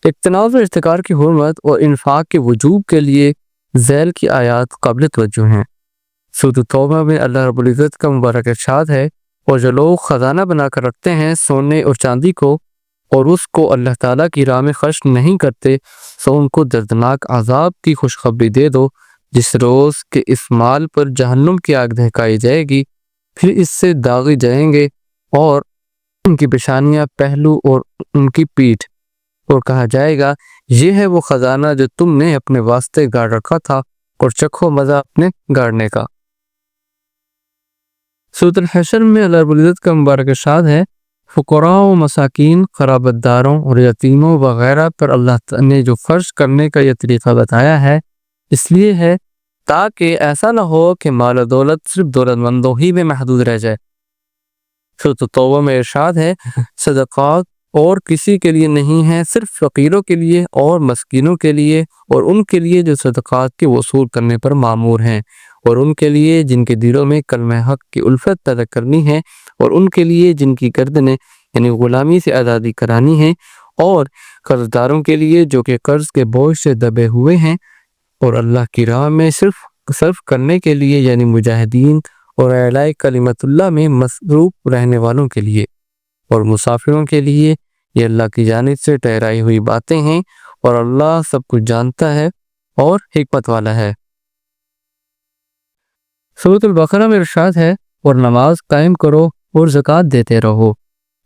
اقتناص و احتکار کی حرمت اور انفاق کے وجوب کے لیے ذیل کی آیات قابل توجہ ہیں۔ سورۃ توبہ میں اللہ رب العزت کا مبارک ارشاد ہے، اور جو لوگ خزانہ بنا کر رکھتے ہیں سونے اور چاندی کو اور اس کو اللہ تعالیٰ کی راہ میں خرچ نہیں کرتے سو ان کو دردناک عذاب کی خوشخبری دے دو جس روز کہ اس مال پر جہنم کی آگ دہکائی جائے گی، پھر اس سے داغی جائیں گے اور ان کی پیشانیاں، پہلو اور ان کی پیٹھ، اور کہا جائے گا یہ ہے وہ خزانہ جو تم نے اپنے واسطے گاڑ رکھا تھا اور چکھو مزہ اپنے گاڑنے کا۔ سورۃ الحشر میں اللہ رب العزت کا مبارک ارشاد ہے، فقراء و مساکین، قرابت داروں اور یتیموں وغیرہ پر اللہ نے جو خرچ کرنے کا یہ طریقہ بتایا ہے اس لیے ہے تاکہ ایسا نہ ہو کہ مال و دولت صرف دولت مندوں ہی میں محدود رہ جائے۔ سورۃ توبہ میں ارشاد ہے، صدقات اور کسی کے لیے نہیں ہیں، صرف فقیروں کے لیے اور مسکینوں کے لیے اور ان کے لیے جو صدقات کے وصول کرنے پر مامور ہیں، اور ان کے لیے جن کے دلوں میں کلمہ حق کی الفت پیدا کرنی ہے، اور ان کے لیے جن کی گردنیں یعنی غلامی سے آزادی کرانی ہے، اور قرض داروں کے لیے جو کہ قرض کے بوجھ سے دبے ہوئے ہیں، اور اللہ کی راہ میں صرف کرنے کے لیے یعنی مجاہدین اور اعلاء کلمت اللہ میں مصروف رہنے والوں کے لیے، اور مسافروں کے لیے۔ یہ اللہ کی جانب سے ٹھہرائی ہوئی باتیں ہیں اور اللہ سب کچھ جانتا ہے اور حکمت والا ہے۔ سورۃ البقرہ میں ارشاد ہے، اور نماز قائم کرو اور زکوٰۃ دیتے رہو۔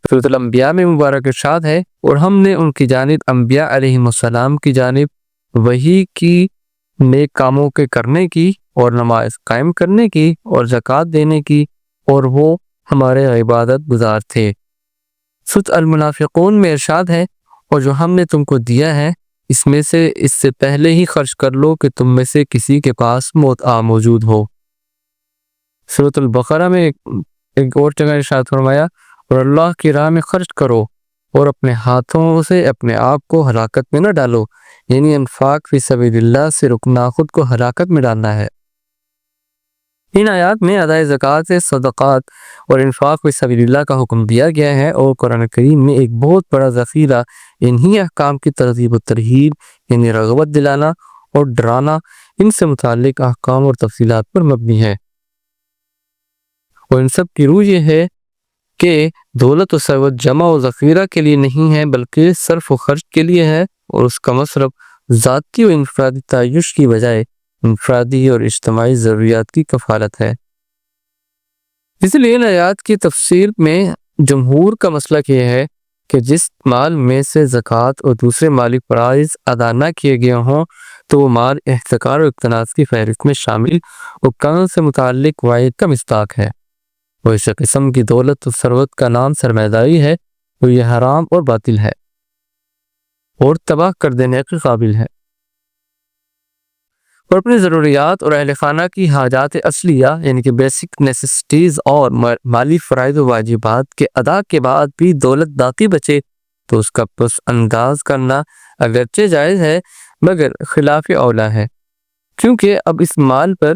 سورۃ الانبیاء میں مبارک ارشاد ہے، اور ہم نے ان کی جانب انبیاء علیہم السلام کی جانب وحی کی، نیک کاموں کے کرنے کی اور نماز قائم کرنے کی اور زکوٰۃ دینے کی، اور وہ ہمارے عبادت گزار تھے۔ سورۃ المنافقون میں ارشاد ہے، اور جو ہم نے تم کو دیا ہے اس سے پہلے ہی خرچ کر لو کہ تم میں سے کسی کے پاس موت موجود ہو۔ سورۃ البقرہ میں ایک اور جگہ ارشاد فرمایا، اور اللہ کی راہ میں خرچ کرو اور اپنے ہاتھوں سے اپنے آپ کو ہلاکت میں نہ ڈالو، یعنی انفاق فی سبیل اللہ سے رکنا خود کو ہلاکت میں ڈالنا ہے۔ ان آیات میں ادائے زکوٰۃ، صدقات اور انفاق فی سبیل اللہ کا حکم دیا گیا ہے، اور قرآن کریم میں ایک بہت بڑا ذخیرہ انہی احکام کی ترغیب و ترہیب یعنی رغبت دلانا اور ڈرانا ان سے متعلق احکام اور تفصیلات پر مبنی ہے۔ اور ان سب کی روح یہ ہے کہ دولت و ثروت جمع و ذخیرہ کے لیے نہیں ہے بلکہ صرف و خرچ کے لیے ہے، اور اس کا مصرف ذاتی و انفرادی تعیش کی بجائے انفرادی اور اجتماعی ضروریات کی کفالت ہے۔ اس لیے ان آیات کی تفسیر میں جمہور کا مسلک یہ ہے کہ جس مال میں سے زکوٰۃ اور دوسرے مالی فرائض ادا نہ کیے گئے ہوں تو وہ مال احتکار و اقتناص کی فہرست میں شامل اور قانون سے متعلق وعید کا مصداق ہے۔ اور اس قسم کی دولت و ثروت کا نام سرمایہ ہے، تو یہ حرام اور باطل ہے اور تباہ کر دینے کے قابل ہے۔ اور اپنی ضروریات اور اہل خانہ کی حاجات اصلیہ یعنی کہ بیسک نیسیسٹیز اور مالی فرائض و واجبات کے ادا کے بعد بھی دولت باقی بچے تو اس کا پس انداز کرنا اگرچہ جائز ہے مگر خلاف اولا ہے، کیونکہ اب اس مال پر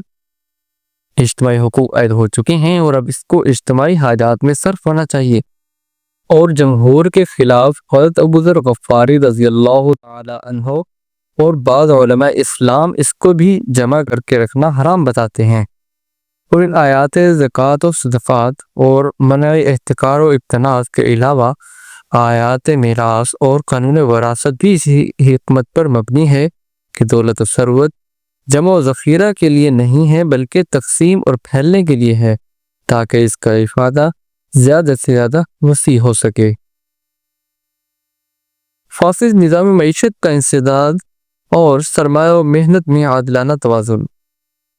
اجتماعی حقوق عائد ہو چکے ہیں اور اب اس کو اجتماعی حاجات میں صرف ہونا چاہیے۔ اور جمہور کے خلاف حضرت ابوذر غفاری رضی اللہ تعالی عنہ اور بعض علماء اسلام اس کو بھی جمع کر کے رکھنا حرام بتاتے ہیں۔ اور ان آیات زکوٰۃ و صدقات اور منع احتکار و اقتناص کے علاوہ آیات میراث اور قانون وراثت بھی اسی حکمت پر مبنی ہے کہ دولت و ثروت جمع و ذخیرہ کے لیے نہیں ہے بلکہ تقسیم اور پھیلنے کے لیے ہے تاکہ اس کا افادہ زیادہ سے زیادہ وسیع ہو سکے۔ فاسد نظام معیشت کا انسداد اور سرمایہ و محنت میں عادلانہ توازن۔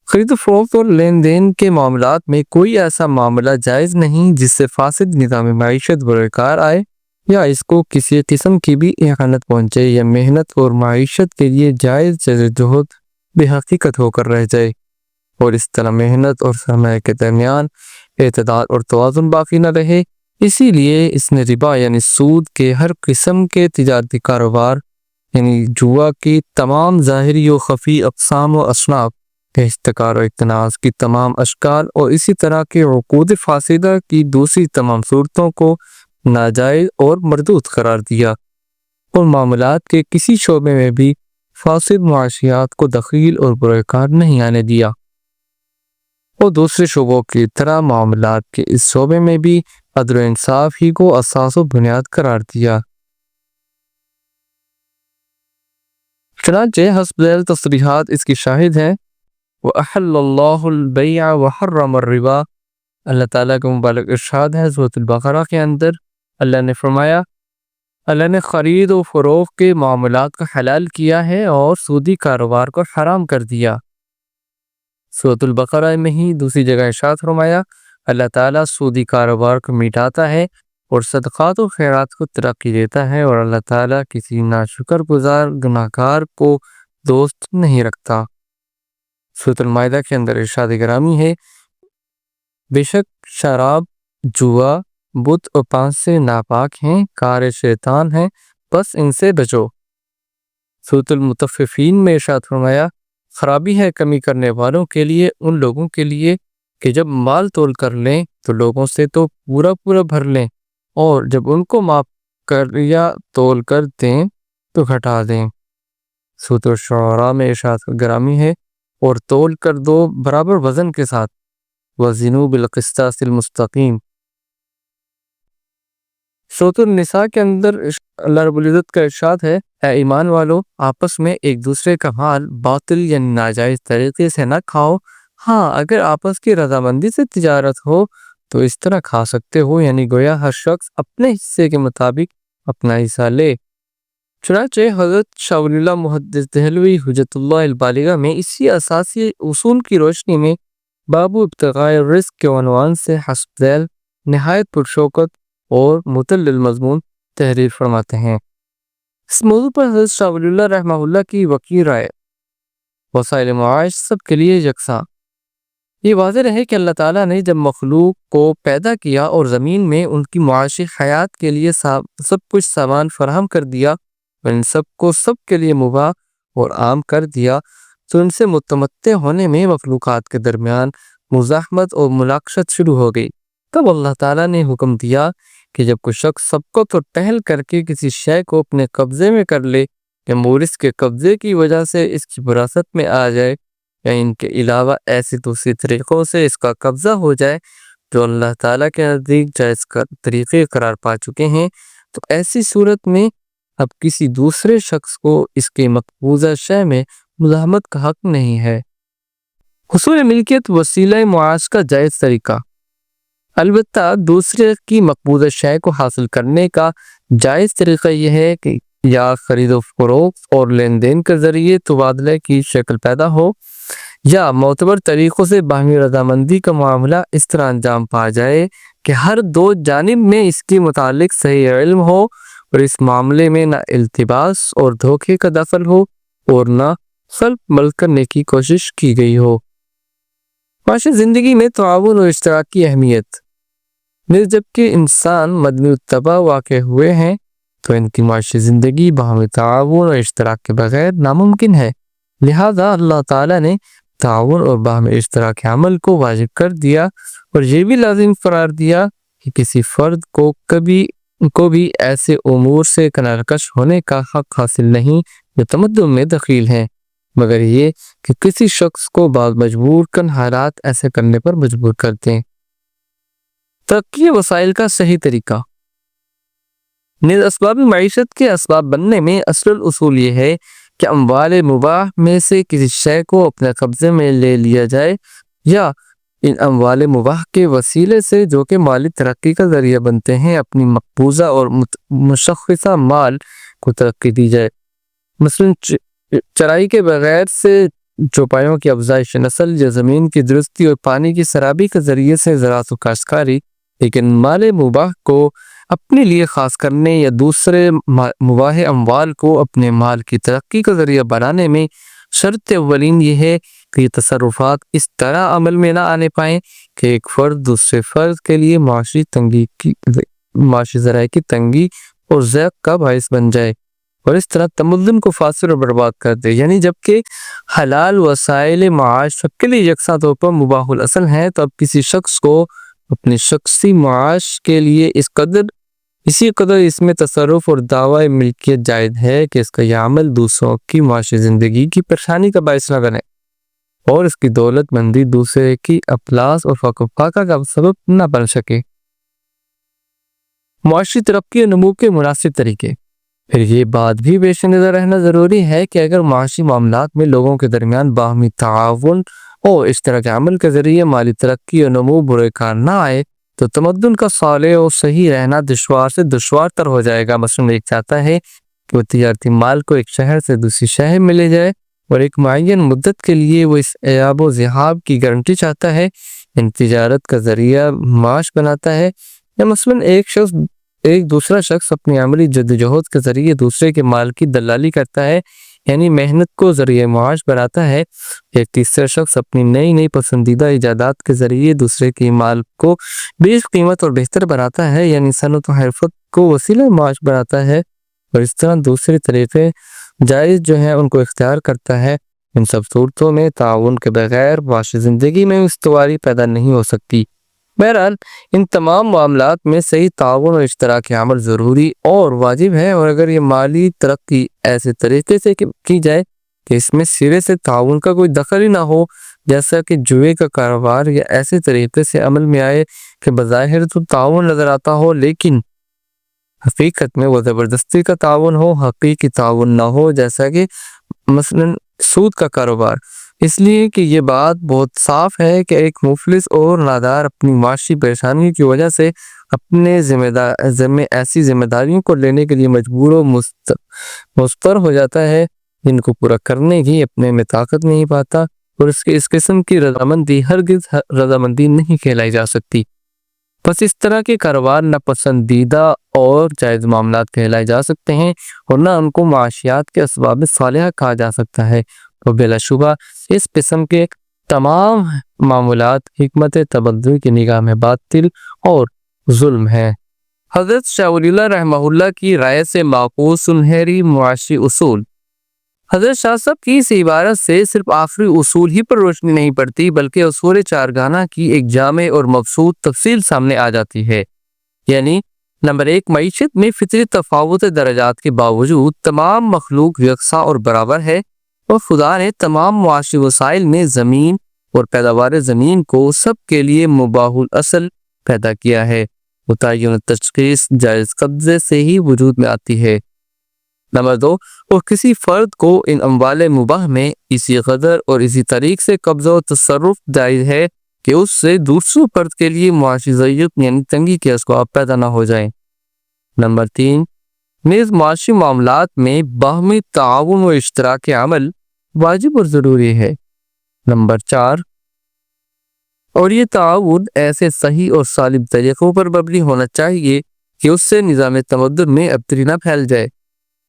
خرید و فروخت اور لین دین کے معاملات میں کوئی ایسا معاملہ جائز نہیں جس سے فاسد نظام معیشت برقرار آئے یا اس کو کسی قسم کی بھی اہانت پہنچے یا محنت اور معیشت کے لیے جائز جدوجہد بے حقیقت ہو کر رہ جائے، اور اس طرح محنت اور سرمایہ کے درمیان اعتدال اور توازن باقی نہ رہے۔ اسی لیے اس نے ربا یعنی سود کے ہر قسم کے تجارتی کاروبار یعنی جوا کی تمام ظاہری و خفی اقسام و اصناف، احتکار و اقتناص کی تمام اشکال اور اسی طرح کے عقود فاسدہ کی دوسری تمام صورتوں کو ناجائز اور مردود قرار دیا، اور معاملات کے کسی شعبے میں بھی فاسد معاشیات کو دخیل اور برقرار نہیں آنے دیا، اور دوسرے شعبوں کی طرح معاملات کے اس شعبے میں بھی عدل و انصاف ہی کو اساس و بنیاد قرار دیا۔ چنانچہ حسب ذیل تصریحات اس کی شاہد ہیں، وَأَحَلَّ اللَّهُ الْبَيْعَ وَحَرَّمَ الرِّبَا۔ اللہ تعالیٰ کا مبارک ارشاد ہے سورۃ البقرہ کے اندر، اللہ نے فرمایا، اللہ نے خرید و فروخت کے معاملات کو حلال کیا ہے اور سودی کاروبار کو حرام کر دیا۔ سورۃ البقرہ میں ہی دوسری جگہ ارشاد فرمایا، اللہ تعالیٰ سودی کاروبار کو مٹاتا ہے اور صدقات و خیرات کو ترقی دیتا ہے، اور اللہ تعالیٰ کسی ناشکر گزار گناہگار کو دوست نہیں رکھتا۔ سورۃ المائدہ کے اندر ارشاد گرامی ہے، بے شک شراب، جوا، بت اور پانس سے ناپاک ہیں، کار شیطان ہیں، بس ان سے بچو۔ سورۃ المطففین میں ارشاد فرمایا، خرابی ہے کمی کرنے والوں کے لیے، ان لوگوں کے لیے کہ جب مال تول کر لیں تو لوگوں سے تو پورا پورا بھر لیں، اور جب ان کو ماپ کر یا تول کر دیں تو گھٹا دیں۔ سورۃ الشعراء میں ارشاد گرامی ہے، اور تول کر دو برابر وزن کے ساتھ، وزنوا بالقسطاس المستقیم۔ سورۃ النساء کے اندر اللہ رب العزت کا ارشاد ہے، اے ایمان والو، آپس میں ایک دوسرے کا مال باطل یعنی ناجائز طریقے سے نہ کھاؤ، ہاں اگر آپس کی رضامندی سے تجارت ہو تو اس طرح کھا سکتے ہو، یعنی گویا ہر شخص اپنے حصے کے مطابق اپنا حصہ لے۔ چنانچہ حضرت شاہ ولی اللہ محدث دہلوی حجت اللہ البالغہ میں اسی اساسی اصول کی روشنی میں باب ابتغاء الرزق کے عنوان سے حسب ذیل نہایت پرشوکت اور متعلل مضمون تحریر فرماتے ہیں۔ اس موضوع پر حضرت شاہ ولی اللہ رحمہ اللہ کی وکیل رائے، وسائل معاش سب کے لیے یکساں۔ یہ واضح رہے کہ اللہ تعالیٰ نے جب مخلوق کو پیدا کیا اور زمین میں ان کی معاشی حیات کے لیے سب کچھ سامان فراہم کر دیا اور ان سب کو سب کے لیے مباح اور عام کر دیا، تو ان سے متمتع ہونے میں مخلوقات کے درمیان مزاحمت اور مناقشت شروع ہو گئی۔ تب اللہ تعالیٰ نے حکم دیا کہ جب کوئی شخص سبقت اور ٹہل کر کے کسی شے کو اپنے قبضے میں کر لے یا مورث کے قبضے کی وجہ سے اس کی وراثت میں آ جائے یا ان کے علاوہ ایسی دوسری طریقوں سے اس کا قبضہ ہو جائے جو اللہ تعالیٰ کے نزدیک جائز طریقے قرار پا چکے ہیں، تو ایسی صورت میں اب کسی دوسرے شخص کو اس کے مقبوضہ شے میں مزاحمت کا حق نہیں ہے۔ حصول ملکیت وسیلہ معاش کا جائز طریقہ۔ البتہ دوسرے کی مقبوضہ شے کو حاصل کرنے کا جائز طریقہ یہ ہے کہ یا خرید و فروخت اور لین دین کے ذریعے تبادلے کی شکل پیدا ہو، یا معتبر طریقوں سے باہمی رضامندی کا معاملہ اس طرح انجام پا جائے کہ ہر دو جانب میں اس کے متعلق صحیح علم ہو اور اس معاملے میں نہ التباس اور دھوکے کا دخل ہو اور نہ خلط ملط کرنے کی کوشش کی گئی ہو۔ معاشی زندگی میں تعاون اور اشتراک کی اہمیت۔ جبکہ انسان مدنی الطبع واقع ہوئے ہیں تو ان کی معاشی زندگی باہمی تعاون اور اشتراک کے بغیر ناممکن ہے، لہذا اللہ تعالیٰ نے تعاون اور باہمی اشتراک عمل کو واجب کر دیا اور یہ بھی لازم قرار دیا کہ کسی فرد کو بھی ایسے امور سے کنارکش ہونے کا حق حاصل نہیں جو تمدن میں دخیل ہیں، مگر یہ کہ کسی شخص کو بعض مجبور کن حالات ایسے کرنے پر مجبور کرتے ہیں۔ ترقی وسائل کا صحیح طریقہ۔ نیز اسباب معیشت کے اسباب بننے میں اصل الاصول یہ ہے کہ اموال مباح میں سے کسی شے کو اپنے قبضے میں لے لیا جائے، یا ان اموال مباح کے وسیلے سے جو کہ مالی ترقی کا ذریعہ بنتے ہیں اپنی مقبوضہ اور مشخصہ مال کو ترقی دی جائے۔ مثلا چرائی کے بغیر سے چوپایوں کی افزائش نسل یا زمین کی درستی اور پانی کی سرابی کے ذریعے سے زراعت و کاشتکاری، لیکن مال مباح کو اپنے لیے خاص کرنے یا دوسرے مباح اموال کو اپنے مال کی ترقی کا ذریعہ بنانے میں شرط اولین یہ ہے کہ یہ تصرفات اس طرح عمل میں نہ آنے پائیں کہ ایک فرد دوسرے فرد کے لیے معاشی ذرائع کی تنگی اور ضیق کا باعث بن جائے اور اس طرح تمدن کو فاسد اور برباد کر دے۔ یعنی جبکہ حلال وسائل معاش سب کے لیے یکساں طور پر مباح الاصل ہیں، تو اب کسی شخص کو اپنے شخصی معاش کے لیے اسی قدر اس میں تصرف اور دعوی ملکیت جائز ہے کہ اس کا یہ عمل دوسروں کی معاشی زندگی کی پریشانی کا باعث نہ بنے اور اس کی دولت مندی دوسرے کی افلاس اور فقر و فاقہ کا سبب نہ بن سکے۔ معاشی ترقی و نمو کے مناسب طریقے۔ پھر یہ بات بھی پیش نظر رہنا ضروری ہے کہ اگر معاشی معاملات میں لوگوں کے درمیان باہمی تعاون اور اشتراک عمل کے ذریعے مالی ترقی و نمو برے کار نہ آئے تو تمدن کا صالح اور صحیح رہنا دشوار سے دشوار تر ہو جائے گا۔ مثلا ایک چاہتا ہے کہ وہ تجارتی مال کو ایک شہر سے دوسری شہر میں لے جائے اور ایک معین مدت کے لیے وہ اس ایاب و ذہاب کی گارنٹی چاہتا ہے، ان تجارت کا ذریعہ معاش بناتا ہے، یا مثلا ایک دوسرا شخص اپنی عملی جدوجہد کے ذریعے دوسرے کے مال کی دلالی کرتا ہے، یعنی محنت کو ذریعہ معاش بناتا ہے، ایک تیسرا شخص اپنی نئی پسندیدہ ایجادات کے ذریعے دوسرے کے مال کو بیش قیمت اور بہتر بناتا ہے، یعنی صنعت و حرفت کو وسیلہ معاش بناتا ہے، اور اس طرح دوسرے طریقے جائز جو ہیں ان کو اختیار کرتا ہے۔ ان سب صورتوں میں تعاون کے بغیر معاشی زندگی میں استواری پیدا نہیں ہو سکتی۔ بہرحال ان تمام معاملات میں صحیح تعاون اور اشتراک عمل ضروری اور واجب ہے، اور اگر یہ مالی ترقی ایسے طریقے سے کی جائے کہ اس میں سرے سے تعاون کا کوئی دخل ہی نہ ہو، جیسا کہ جوئے کا کاروبار، یا ایسے طریقے سے عمل میں آئے کہ بظاہر تو تعاون نظر آتا ہو لیکن حقیقت میں وہ زبردستی کا تعاون ہو، حقیقی تعاون نہ ہو، جیسا کہ مثلا سود کا کاروبار، اس لیے کہ یہ بات بہت صاف ہے کہ ایک مفلس اور نادار اپنی معاشی پریشانی کی وجہ سے اپنے ایسی ذمہ داریوں کو لینے کے لیے مجبور و مضطر ہو جاتا ہے جن کو پورا کرنے کی اپنے میں طاقت نہیں پاتا، اور اس قسم کی رضامندی ہرگز رضامندی نہیں کہلائی جا سکتی۔ بس اس طرح کے کاروبار نہ پسندیدہ اور جائز معاملات کہلائے جا سکتے ہیں اور نہ ان کو معاشیات کے اسباب صالحہ کہا جا سکتا ہے۔ تو بلا شبہ اس قسم کے تمام معاملات حکمت تبدل کی نگاہ میں باطل اور ظلم ہے۔ حضرت شاہ ولی اللہ رحمہ اللہ کی رائے سے معقول سنہری معاشی اصول۔ حضرت شاہ صاحب کی اس عبارت سے صرف آخری اصول ہی پر روشنی نہیں پڑتی بلکہ اصول چارگانہ کی ایک جامع اور مبسوط تفصیل سامنے آ جاتی ہے۔ یعنی نمبر 1، معیشت میں فطری تفاوت درجات کے باوجود تمام مخلوق یکساں اور برابر ہے اور خدا نے تمام معاشی وسائل میں زمین اور پیداوار زمین کو سب کے لیے مباح الاصل پیدا کیا ہے۔ متعین تشخیص جائز قبضے سے ہی وجود میں آتی ہے۔ نمبر 2، اور کسی فرد کو ان اموال مباح میں اسی قدر اور اسی طریق سے قبضہ و تصرف جائز ہے کہ اس سے دوسروں فرد کے لیے معاشی ضیق یعنی تنگی کے اسباب پیدا نہ ہو جائیں۔ نمبر 3، نیز معاشی معاملات میں باہمی تعاون و اشتراک عمل واجب اور ضروری ہے۔ نمبر 4، اور یہ تعاون ایسے صحیح اور سالم طریقوں پر مبنی ہونا چاہیے کہ اس سے نظام تمدن میں ابتری نہ پھیل جائے،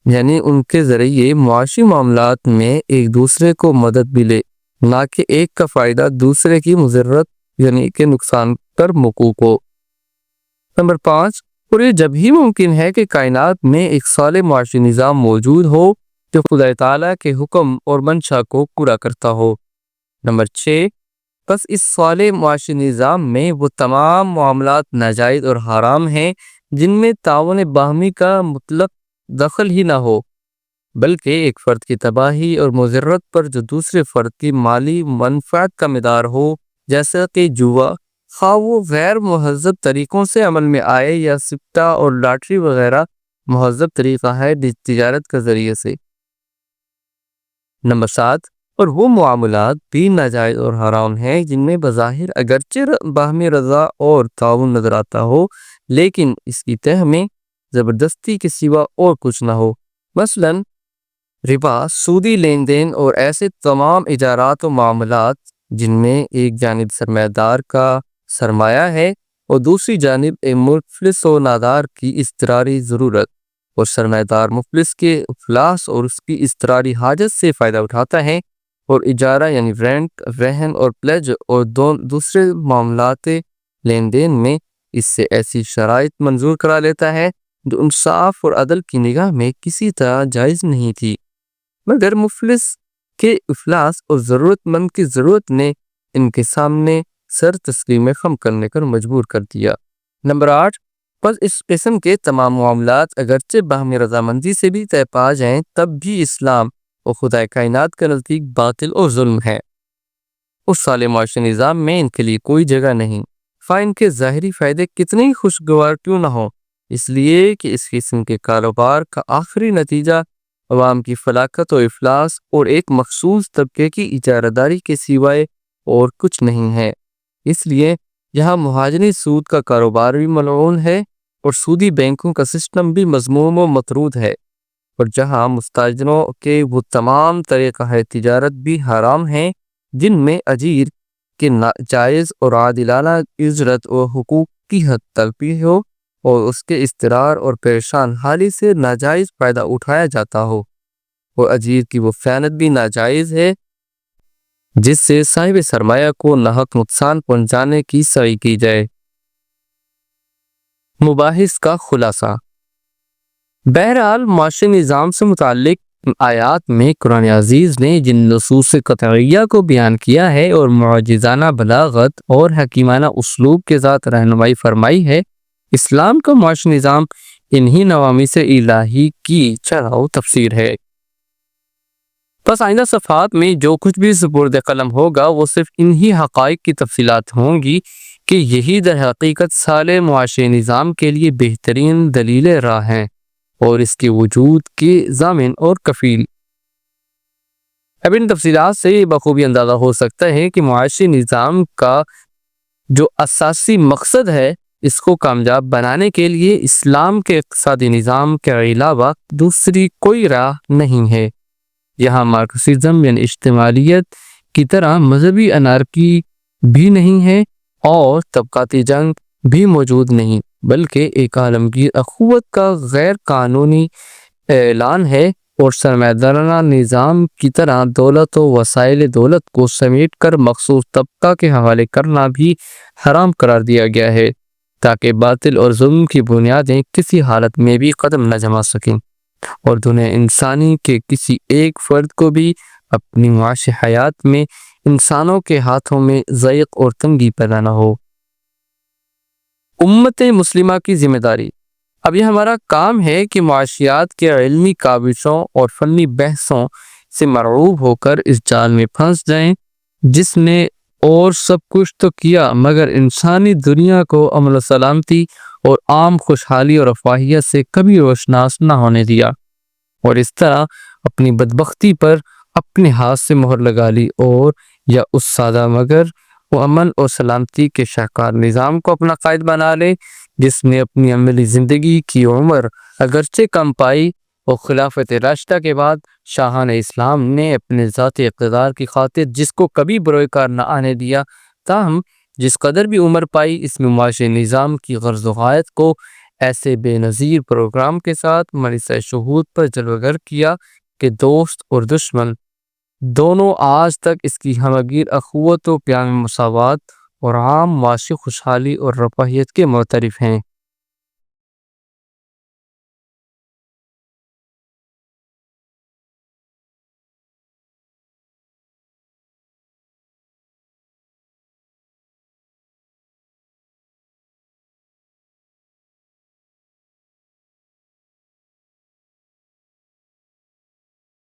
یعنی ان کے ذریعے معاشی معاملات میں ایک دوسرے کو مدد ملے، نہ کہ ایک کا فائدہ دوسرے کی مضرت یعنی کہ نقصان پر موقوف ہو۔ نمبر 5، اور یہ جب ہی ممکن ہے کہ کائنات میں ایک صالح معاشی نظام موجود ہو جو خدا تعالیٰ کے حکم اور منشا کو پورا کرتا ہو۔ نمبر 6، بس اس صالح معاشی نظام میں وہ تمام معاملات ناجائز اور حرام ہیں جن میں تعاون باہمی کا مطلق دخل ہی نہ ہو، بلکہ ایک فرد کی تباہی اور مضرت پر جو دوسرے فرد کی مالی منفعت کا مدار ہو، جیسا کہ جوا، خواہ وہ غیر مہذب طریقوں سے عمل میں آئے یا سکہ اور لاٹری وغیرہ مہذب طریقہ ہے تجارت کا ذریعے سے۔ نمبر 7، اور وہ معاملات بھی ناجائز اور حرام ہیں جن میں بظاہر اگرچہ باہمی رضا اور تعاون نظر آتا ہو لیکن اس کی تہ میں زبردستی کے سوا اور کچھ نہ ہو، مثلاً ربا، سودی لین دین اور ایسے تمام اجارات و معاملات جن میں ایک جانب سرمایہ دار کا سرمایہ ہے اور دوسری جانب ایک مفلس و نادار کی اضطراری ضرورت، اور سرمایہ دار مفلس کے افلاس اور اس کی اضطراری حاجت سے فائدہ اٹھاتا ہے، اور اجارہ یعنی رینٹ، رہن اور پلیج اور دوسرے معاملات لین دین میں اس سے ایسی شرائط منظور کرا لیتا ہے جو انصاف اور عدل کی نگاہ میں کسی طرح جائز نہیں تھی، مگر مفلس کے افلاس اور ضرورت مند کی ضرورت نے ان کے سامنے سر تسلیم خم کرنے کر مجبور کر دیا۔ نمبر 8، بس اس قسم کے تمام معاملات اگرچہ باہمی رضامندی سے بھی طے پا جائیں تب بھی اسلام اور خدا کائنات کے نزدیک باطل اور ظلم ہے۔ اس صالح معاشی نظام میں ان کے لیے کوئی جگہ نہیں، خواہ ان کے ظاہری فائدے کتنے ہی خوشگوار کیوں نہ ہوں، اس لیے کہ اس قسم کے کاروبار کا آخری نتیجہ عوام کی فلاکت و افلاس اور ایک مخصوص طبقے کی اجارہ داری کے سوائے اور کچھ نہیں ہے۔ اس لیے یہاں مہاجنی سود کا کاروبار بھی ملعون ہے اور سودی بینکوں کا سسٹم بھی مذموم و مطرود ہے، اور جہاں مستاجروں کے وہ تمام طریقہ ہے تجارت بھی حرام ہیں جن میں اجیر کے جائز اور عادلانہ اجرت و حقوق کی حد تلفی ہو اور اس کے اضطرار اور پریشان حالی سے ناجائز فائدہ اٹھایا جاتا ہو، اور اجیر کی وہ خیانت بھی ناجائز ہے جس سے صاحب سرمایہ کو ناحق نقصان پہنچانے کی سعی کی جائے۔ مباحث کا خلاصہ۔ بہرحال معاشی نظام سے متعلق آیات میں قرآن عزیز نے جن نصوص قطعیہ کو بیان کیا ہے اور معجزانہ بلاغت اور حکیمانہ اسلوب کے ساتھ رہنمائی فرمائی ہے، اسلام کا معاشی نظام انہی نوامس الہی کی شرح و تفسیر ہے۔ بس آئندہ صفحات میں جو کچھ بھی سپرد قلم ہوگا وہ صرف انہی حقائق کی تفصیلات ہوں گی کہ یہی در حقیقت صالح معاشی نظام کے لیے بہترین دلیل راہ ہیں اور اس کے وجود کے ضامن اور کفیل۔ اب ان تفصیلات سے یہ بخوبی اندازہ ہو سکتا ہے کہ معاشی نظام کا جو اساسی مقصد ہے اس کو کامیاب بنانے کے لیے اسلام کے اقتصادی نظام کے علاوہ دوسری کوئی راہ نہیں ہے۔ یہاں مارکسزم یعنی اشتمالیت کی طرح مذہبی انارکی بھی نہیں ہے اور طبقاتی جنگ بھی موجود نہیں، بلکہ ایک عالمگیر اخوت کا غیر قانونی اعلان ہے، اور سرمایہ نظام کی طرح دولت و وسائل دولت کو سمیٹ کر مخصوص طبقہ کے حوالے کرنا بھی حرام قرار دیا گیا ہے، تاکہ باطل اور ظلم کی بنیادیں کسی حالت میں بھی قدم نہ جما سکیں، اور دنیا انسانی کے کسی ایک فرد کو بھی اپنی معاشی حیات میں انسانوں کے ہاتھوں میں ضیق اور تنگی پیدا نہ ہو۔ امت مسلمہ کی ذمہ داری۔ اب یہ ہمارا کام ہے کہ معاشیات کے علمی کاوشوں اور فنی بحثوں سے مرعوب ہو کر اس جال میں پھنس جائیں جس نے اور سب کچھ تو کیا مگر انسانی دنیا کو امن و سلامتی اور عام خوشحالی اور رفاہیت سے کبھی روشناس نہ ہونے دیا، اور اس طرح اپنی بدبختی پر اپنے ہاتھ سے مہر لگا لی، اور یا اس سادہ مگر وہ امن اور سلامتی کے شاہکار نظام کو اپنا قائد بنا لے جس نے اپنی عملی زندگی کی عمر اگرچہ کم پائی، اور خلافت راشدہ کے بعد شاہان اسلام نے اپنے ذاتی اقتدار کی خاطر جس کو کبھی بروئے کار نہ آنے دیا، تاہم جس قدر بھی عمر پائی اس میں معاشی نظام کی غرض و غایت کو ایسے بے نظیر پروگرام کے ساتھ ملسہ شہود پر جلوہ گر کیا کہ دوست اور دشمن دونوں آج تک اس کی ہمگیر اخوت و قیام مساوات اور عام معاشی خوشحالی اور رفاہیت کے معترف ہیں۔